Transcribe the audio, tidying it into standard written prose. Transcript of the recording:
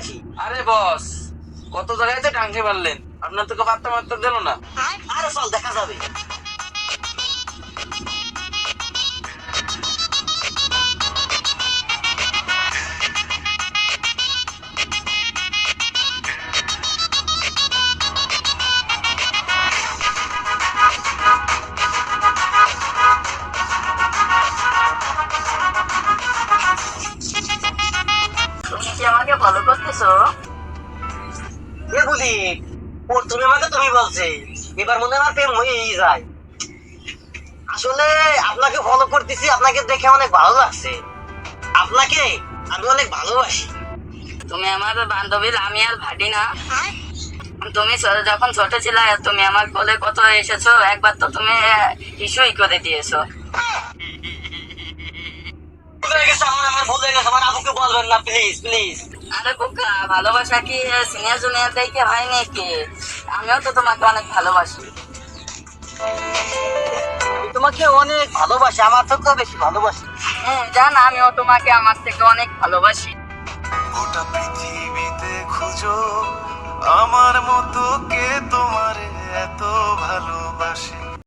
আসি। আরে বস, কত জায়গায় যে টাঙ্কি মারলেন, আপনার তোকে পাত্তা মাত্র দিল না। আরে চল দেখা যাবে। তুমি কি আমাকে ফলো করতেছো? এ বলি, প্রথমে আমাকে তুমি বলছে, এবার মনে হয় আমার প্রেম হয়েই যায়। আসলে আপনাকে ফলো করতেছি, আপনাকে দেখে অনেক ভালো লাগছে। আপনাকে আমি অনেক ভালোবাসি। তুমি আমার বান্ধবী লামিয়ার ভাবি না? তুমি যখন ছোট ছিলে তুমি আমার কোলে কত এসেছো, একবার তো তুমি ইস্যুই করে দিয়েছো। ভুল হয়ে গেছে আমার ভুল হয়ে গেছে। আমার আপুকে বলবেন না, প্লিজ প্লিজ। আরে বোকা, ভালোবাসা কি সিনিয়র জুনিয়র দেখে হয় নাকি? আমিও তো তোমাকে অনেক ভালোবাসি। আমি তোমাকে অনেক ভালোবাসি, আমার থেকেও বেশি ভালোবাসি। জান, আমিও তোমাকে আমার থেকে অনেক ভালোবাসি। গোটা পৃথিবীতে খুঁজো আমার মতো কে তোমারে এত ভালোবাসে।